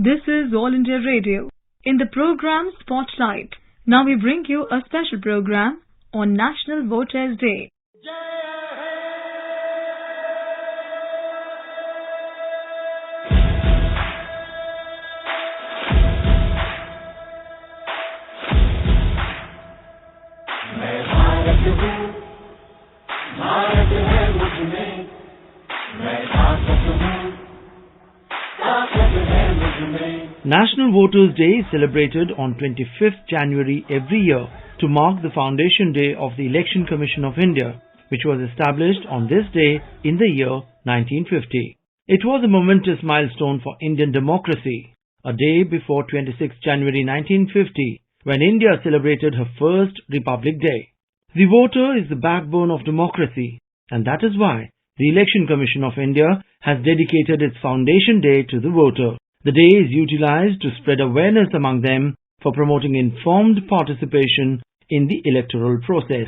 This is All India Radio. In the program Spotlight, now we bring you a special program on National Voters Day. National Voters Day is celebrated on 25th January every year to mark the foundation day of the Election Commission of India, which was established on this day in the year 1950. It was a momentous milestone for Indian democracy, a day before 26th January 1950, when India celebrated her first Republic Day. The voter is the backbone of democracy, and that is why the Election Commission of India has dedicated its foundation day to the voter. The day is utilized to spread awareness among them for promoting informed participation in the electoral process.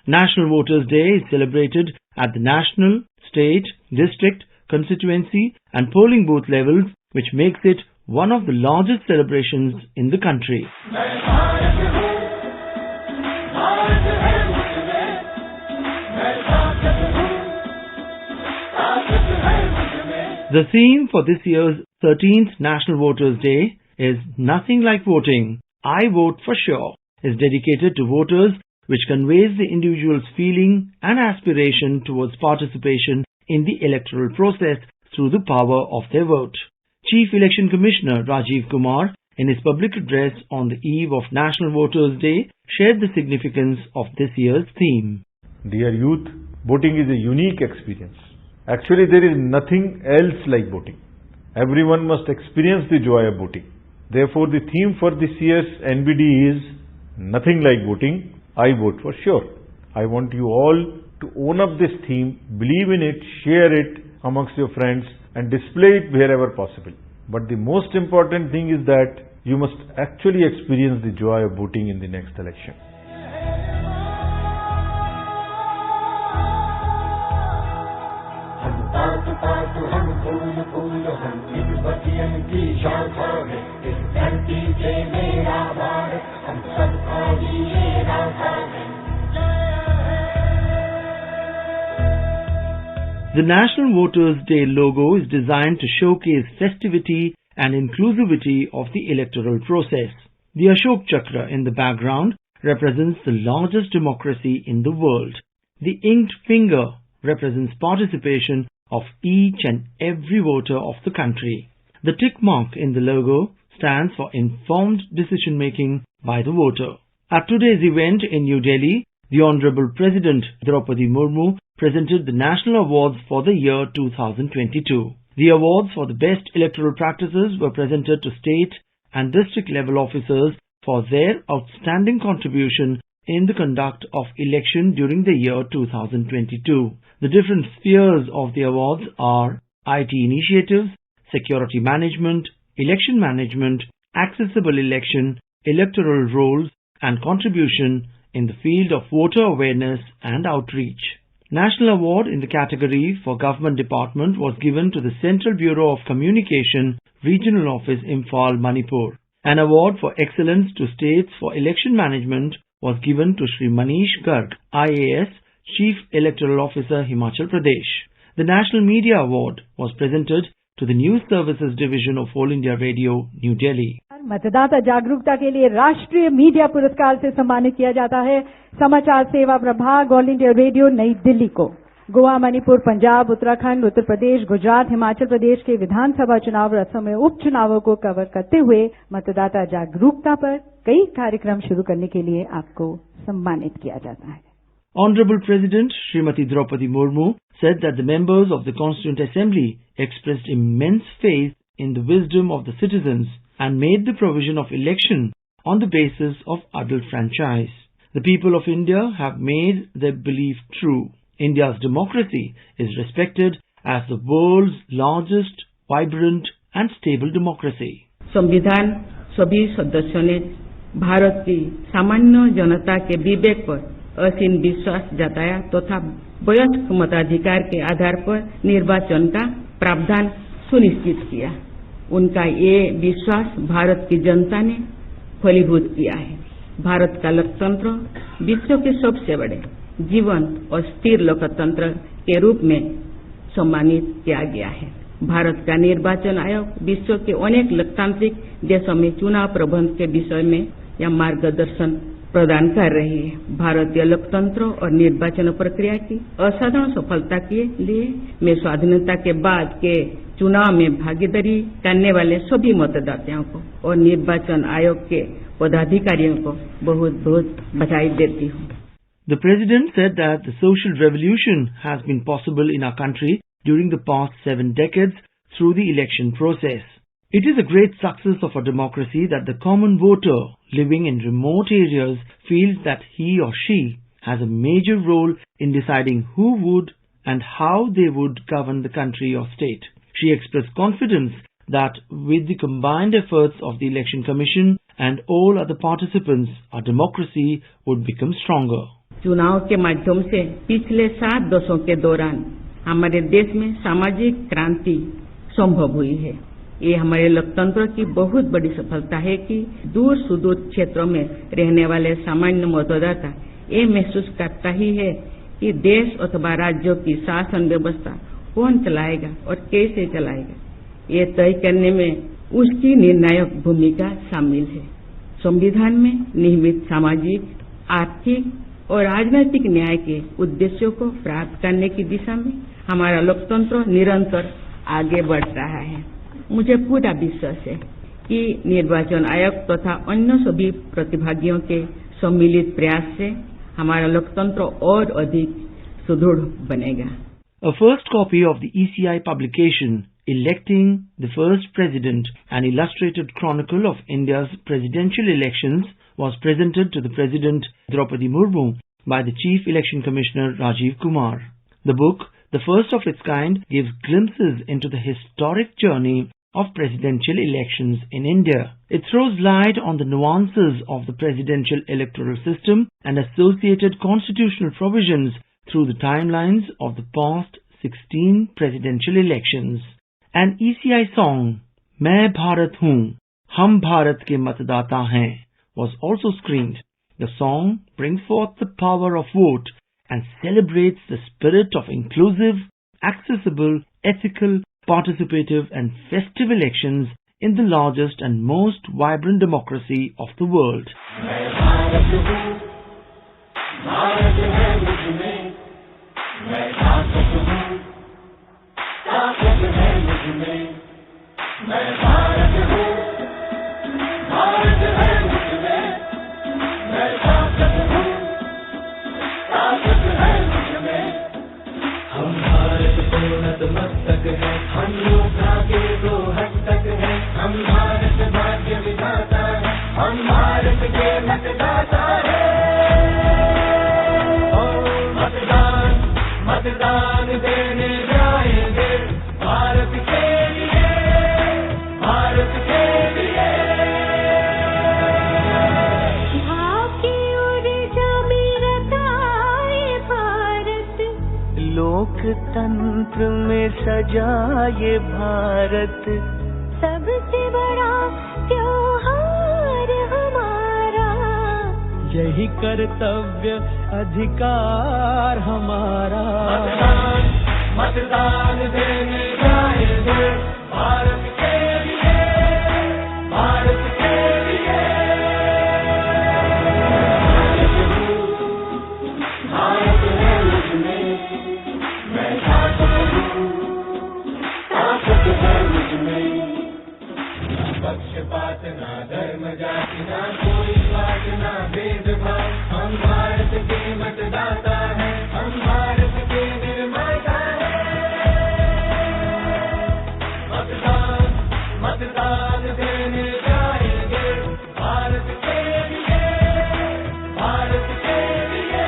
National Voters Day is celebrated at the national, state, district, constituency and polling booth levels, which makes it one of the largest celebrations in the country. The theme for this year's 13th National Voters Day is Nothing Like Voting, I Vote for Sure, is dedicated to voters, which conveys the individual's feeling and aspiration towards participation in the electoral process through the power of their vote. Chief Election Commissioner Rajiv Kumar, in his public address on the eve of National Voters Day, shared the significance of this year's theme. Dear youth, voting is a unique experience. Actually, there is nothing else like voting. Everyone must experience the joy of voting. Therefore, the theme for this year's NVD is Nothing Like Voting, I Vote for Sure. I want you all to own up this theme, believe in it, share it amongst your friends and display it wherever possible. But the most important thing is that you must actually experience the joy of voting in the next election. The National Voters Day logo is designed to showcase festivity and inclusivity of the electoral process. The Ashok Chakra in the background represents the largest democracy in the world. The inked finger represents participation of each and every voter of the country. The tick mark in the logo stands for informed decision making by the voter. At today's event in New Delhi, the Honorable President Draupadi Murmu presented the National Awards for the year 2022. The awards for the best electoral practices were presented to state and district level officers for their outstanding contribution in the conduct of election during the year 2022. The different spheres of the awards are IT initiatives, security management, election management, accessible election, electoral roles and contribution in the field of voter awareness and outreach. National Award in the category for Government Department was given to the Central Bureau of Communication, Regional Office, Imphal, Manipur. An award for excellence to states for election management was given to Shri Manish Garg, IAS, Chief Electoral Officer, Himachal Pradesh. The National Media Award was presented to the News Services Division of All India Radio, New Delhi. मतदाता जागरूकता के लिए राष्ट्रीय media पुरस्कार से सम्मानित किया जाता है समाचार सेवा प्रभाग ऑल इंडिया रेडियो नई दिल्ली को। गोवा, मणिपुर, पंजाब, उत्तराखंड, उत्तर प्रदेश, गुजरात, हिमाचल प्रदेश के विधानसभा चुनाव और असम में उपचुनावों को कवर करते हुए मतदाता जागरूकता पर कई कार्यक्रम शुरू करने के लिए आपको सम्मानित किया जाता है। Honorable President Srimati Draupadi Murmu said that the members of the Constituent Assembly expressed immense faith in the wisdom of the citizens and made the provision of election on the basis of adult franchise. The people of India have made their belief true. India's democracy is respected as the world's largest, vibrant and stable democracy. संविधान सभी सदस्यों ने भारत की सामान्य जनता के विवेक पर असीम विश्वास जताया तथा वयस्क मताधिकार के आधार पर निर्वाचन का प्रावधान सुनिश्चित किया। उनका ये विश्वास भारत की जनता ने फलीभूत किया है। भारत का लोकतंत्र विश्व के सबसे बड़े जीवंत और स्थिर लोकतंत्र के रूप में सम्मानित किया गया है। भारत का निर्वाचन आयोग विश्व के अनेक लोकतांत्रिक देशों में चुनाव प्रबंध के विषय में यह मार्गदर्शन प्रदान कर रही है। भारतीय लोकतंत्र और निर्वाचन प्रक्रिया की असाधारण सफलता के लिए मैं स्वाधीनता के बाद के चुनाव में भागीदारी करने वाले सभी मतदाताओं को और निर्वाचन आयोग के पदाधिकारियों को बहुत बहुत बधाई देती हूँ। The President said that the social revolution has been possible in our country during the past 7 decades through the election process. It is a great success of a democracy that the common voter living in remote areas feels that he or she has a major role in deciding who would and how they would govern the country or state. She expressed confidence that with the combined efforts of the Election Commission and all other participants, our democracy would become stronger. चुनाव के माध्यम से पिछले 7 दशकों के दौरान हमारे देश में सामाजिक क्रांति संभव हुई है। ये हमारे लोकतंत्र की बहुत बड़ी सफलता है कि दूर सुदूर क्षेत्रों में रहने वाले सामान्य मतदाता ये महसूस करता ही है कि देश अथवा राज्यों की शासन व्यवस्था कौन चलाएगा और कैसे चलाएगा। ये तय करने में उसकी निर्णायक भूमिका शामिल है। संविधान में निहित सामाजिक, आर्थिक और राजनीतिक न्याय के उद्देश्यों को प्राप्त करने की दिशा में हमारा लोकतंत्र निरंतर आगे बढ़ रहा है। मुझे पूरा विश्वास है कि निर्वाचन आयोग तथा अन्य सभी प्रतिभागियों के सम्मिलित प्रयास से हमारा लोकतंत्र और अधिक सुदृढ़ बनेगा। A first copy of the ECI publication, Electing the First President, an illustrated chronicle of India's presidential elections, was presented to the President Draupadi Murmu by the Chief Election Commissioner Rajiv Kumar. The book, the first of its kind, gives glimpses into the historic journey of presidential elections in India. It throws light on the nuances of the presidential electoral system and associated constitutional provisions through the timelines of the past 16 presidential elections. An ECI song, Main Bharat Hoon, Hum Bharat Ke Matdata Hain, was also screened. The song brings forth the power of vote and celebrates the spirit of inclusive, accessible, ethical, participative and festive elections in the largest and most vibrant democracy of the world. मतदान देने जाएंगे भारत के लिए, भारत के लिए। आपकी ऊर्जा में रताए भारत, लोकतंत्र में सजाए भारत, सबसे बड़ा त्योहार हमारा, यही कर्तव्य अधिकार हमारा। मतदान, मतदान देने जाएंगे भारत के लिए, भारत के लिए। भारत है मुझमें, मैं ताकत हूँ, ताकत है मुझमें। ना पक्षपात, ना धर्म जाति, ना कोई बात, ना भेदभाव। हम भारत के मतदाता हैं, हम भारत के निर्माता हैं। मतदान, मतदान देने जाएंगे भारत के लिए, भारत के लिए।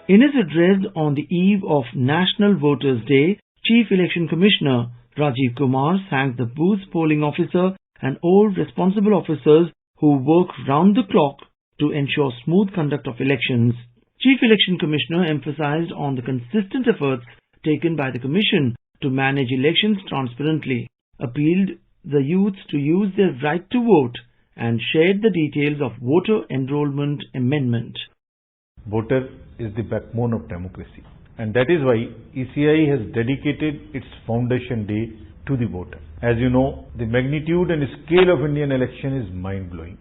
In his address on the eve of National Voters' Day, Chief Election Commissioner Rajiv Kumar thanked the booth polling officer and all responsible officers who work round the clock to ensure smooth conduct of elections. Chief Election Commissioner emphasized on the consistent efforts taken by the Commission to manage elections transparently. appealed the youths to use their right to vote and shared the details of voter enrollment amendment. Voter is the backbone of democracy, and that is why ECI has dedicated its foundation day to the voter. As you know, the magnitude and scale of Indian election is mind-blowing.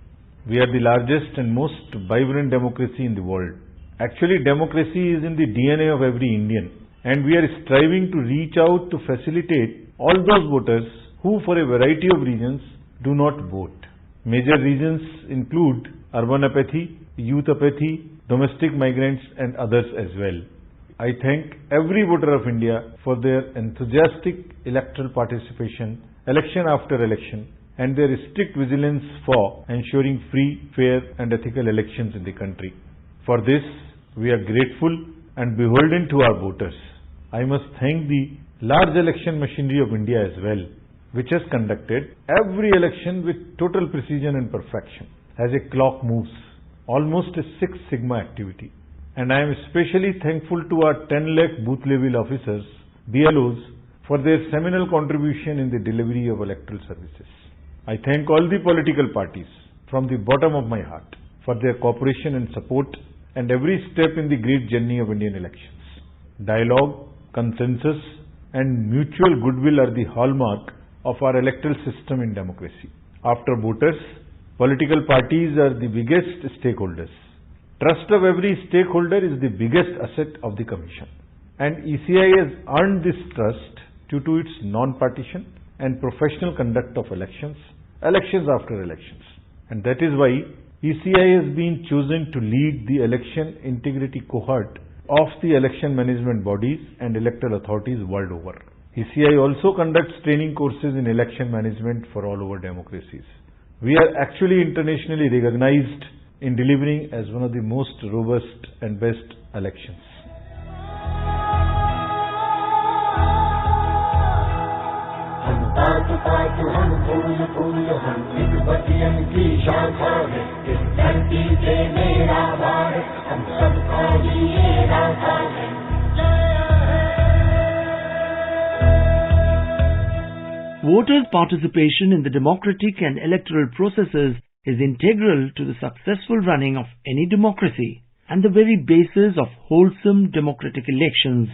We are the largest and most vibrant democracy in the world. Actually, democracy is in the DNA of every Indian, and we are striving to reach out to facilitate all those voters who, for a variety of reasons, do not vote. Major reasons include urban apathy, youth apathy, domestic migrants, and others as well. I thank every voter of India for their enthusiastic electoral participation, election after election, and their strict vigilance for ensuring free, fair, and ethical elections in the country. For this, we are grateful and beholden to our voters. I must thank the large election machinery of India as well, which has conducted every election with total precision and perfection. As a clock moves, almost a Six Sigma activity. And I am especially thankful to our 10 lakh booth level officers, BLOs, for their seminal contribution in the delivery of electoral services. I thank all the political parties from the bottom of my heart for their cooperation and support and every step in the great journey of Indian elections. Dialogue, consensus, and mutual goodwill are the hallmark of our electoral system in democracy. After voters, political parties are the biggest stakeholders. Trust of every stakeholder is the biggest asset of the Commission. And ECI has earned this trust due to its non-partisan and professional conduct of elections after elections. And that is why ECI has been chosen to lead the election integrity cohort of the election management bodies and electoral authorities world over. ECI also conducts training courses in election management for all over democracies. We are actually internationally recognized in delivering as one of the most robust and best elections. Voters' participation in the democratic and electoral processes is integral to the successful running of any democracy and the very basis of wholesome democratic elections.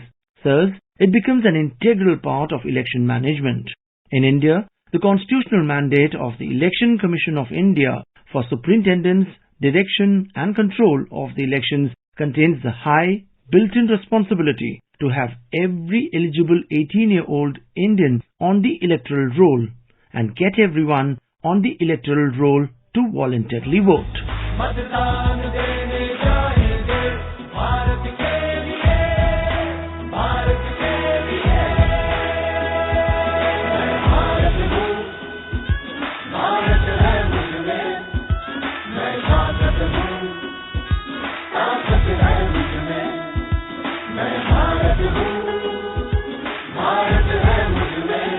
Thus, it becomes an integral part of election management. In India, the constitutional mandate of the Election Commission of India for superintendence, direction and control of the elections contains the high built-in responsibility to have every eligible 18-year-old Indian on the electoral roll and get everyone on the electoral roll to voluntarily vote. मतदान देने जाएंगे भारत के लिए, भारत के लिए। मैं भारत हूँ, भारत है मुझमें, मैं ताकत हूँ, ताकत है मुझमें। मैं भारत हूँ, भारत है मुझमें,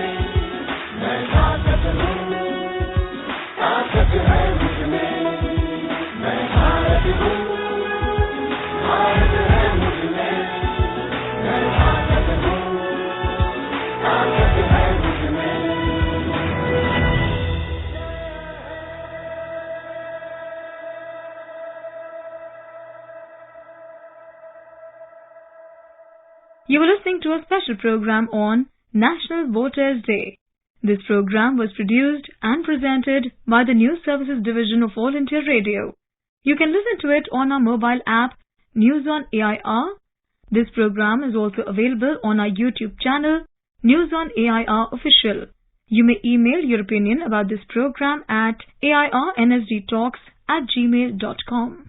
मैं ताकत हूँ, ताकत है मुझमें। मैं भारत हूँ, भारत है मुझमें, मैं ताकत हूँ, ताकत है मुझमें। You were listening to a special program on National Voters Day. This program was produced and presented by the News Services Division of All India Radio. You can listen to it on our mobile app, News on AIR. This program is also available on our YouTube channel, News on AIR Official. You may email your opinion about this program at airnsdtalks@gmail.com.